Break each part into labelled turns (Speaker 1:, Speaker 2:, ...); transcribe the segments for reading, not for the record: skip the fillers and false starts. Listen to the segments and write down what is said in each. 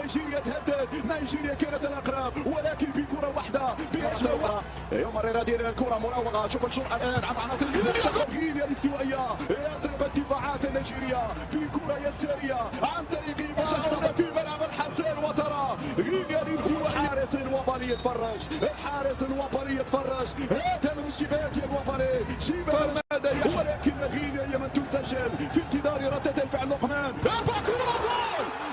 Speaker 1: نيجيريا تهدد، نيجيريا كانت الأقرب ولكن بكرة واحدة يمرر دير الكرة مراوغة. شوف الجرأة الآن عن عناصر غينيا الاستوائية، يضرب الدفاعات النيجيرية بكرة يسارية عن طريق فاجأنا في ملعب الحسن وترى غينيا الاستوائية. الحارس الوطني يتفرج، الحارس الوطني يتفرج، هات من الشباك يا الوطني شباك ماذا ولكن غينيا هي من تسجل في انتظار ردة الفعل. لقمان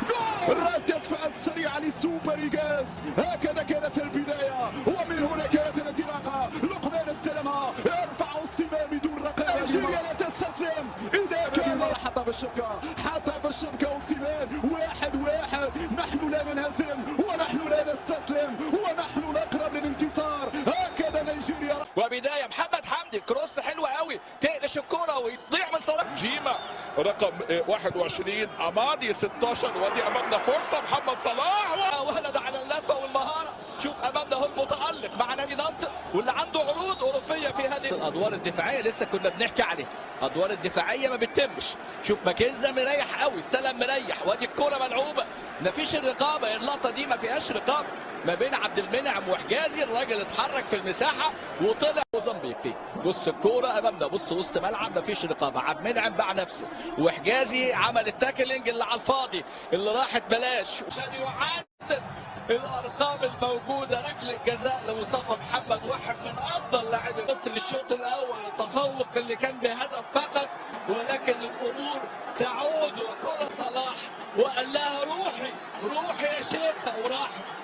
Speaker 1: جول ردة فعل سريعة للسوبر إيجاز. هكذا كانت البداية ومن هنا كانت الانطلاقة. لقمان استلمها، يرفع السمام بدون رقابة. نيجيريا لا تستسلم. إذا كان حتى في الشبكة، حتى في الشبكة والسمان 1-1. نحن لا ننهزم ونحن لا نستسلم ونحن الأقرب للانتصار. هكذا نيجيريا.
Speaker 2: وبداية محمد حمدي كروس حلوة قوي تقلش الكرة ويضيع من صلاح.
Speaker 3: جيما رقم 21 امادي 16 ودي امامنا فرصه محمد صلاح
Speaker 2: ولد على اللفه والمهاره. شوف امامنا هو المتالق مع نادي نانت واللي عنده عروض اوروبيه في هذه
Speaker 4: الادوار الدفاعيه. لسه كنا بنحكي عليه، ادوار الدفاعيه ما بتتمش. شوف ماكنزا مريح قوي، استلم مريح وادي الكره ملعوبه. مفيش الرقابه، اللقطه دي ما فيهاش رقابه ما بين عبد المنعم وحجازي. الراجل اتحرك في المساحه وطلع موزمبيقي. بص الكوره امامنا، بص وسط ملعب مفيش رقابه. عبد المنعم باع نفسه وحجازي عمل التاكلينج اللي على الفاضي اللي راحت بلاش عشان يعدل الارقام الموجوده. ركله جزاء لمصطفى محمد، واحد من افضل لاعبي مصر للشوط الاول. التفوق اللي كان بهدف فقط ولكن الامور تعود. وكره صلاح وقال لها روحي روحي يا شيخه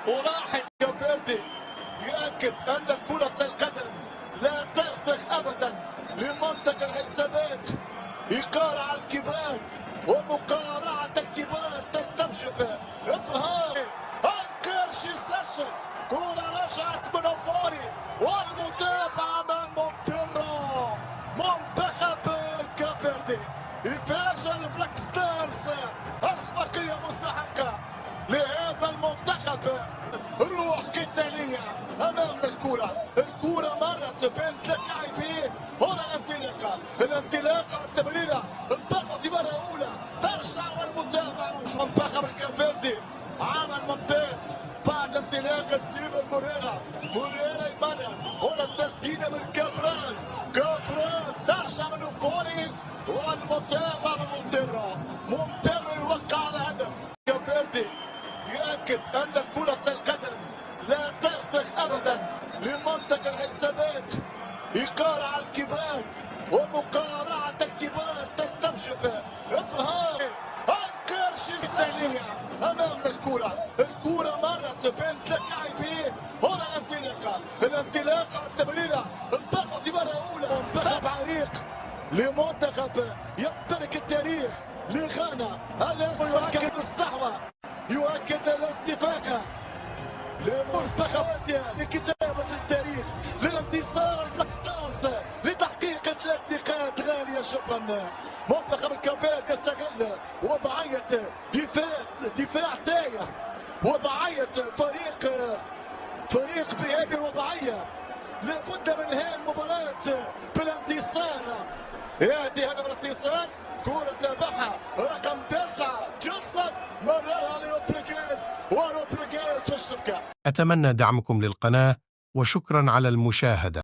Speaker 4: وراحت.
Speaker 5: فيردي يؤكد ان كرة القدم لا ترتخ ابدا لمنطقة الحسابات. إيقار على الكبار ومقارعة الكبار تستنشق اطهار. القرش يسجل، كرة رجعت من فوري والمتابعة من مونتيرو. منتخب الكابردي يفاجئ البلاك ستارز. أسبقية مستحقة لهذا المنتخب. روح قتالية أمامنا. الكرة مرت بين ثلاث لاعبين. هنا الانطلاقة التمريرة انطلقت مرة أولى ترجع والمتابعة. منتخب الكافيردي عمل ممتاز بعد انطلاقة ستيفن موريرا يمرر. هنا التسديدة من كابرال ترجع من فوري والمتابعة من مونتيرو يوقع على هدف. كافيردي يؤكد ان كرة القدم لا ترتخ ابدا لمنطقة الحسابات. إيقار على الكبار ومقارعة الكبار تستنشق اطهار. القرش الثانية امامنا. الكرة مرت بين ثلاث لاعبين. هنا الانطلاقة التمريرة انطلقت مرة أولى. منتخب عريق لمنتخب يمتلك التاريخ لغانا. يؤكد الصحوة، يؤكد الاستفاقة لمنتخب لكتابة التاريخ للانتصار البلاك ستارز لتحقيق 3 نقاط غالية جدا. منتخب الكافيردي يستغل وضعية دفاع تايه، وضعية فريق بهذه الوضعية. لابد من انهاء المباراة بالانتصار. يأتي هدف الانتصار، كرة تابعها رقم 9 جيلسون مررها لرودريغيز ورودريغيز في الشبكة.
Speaker 6: أتمنى دعمكم للقناة وشكرا على المشاهدة.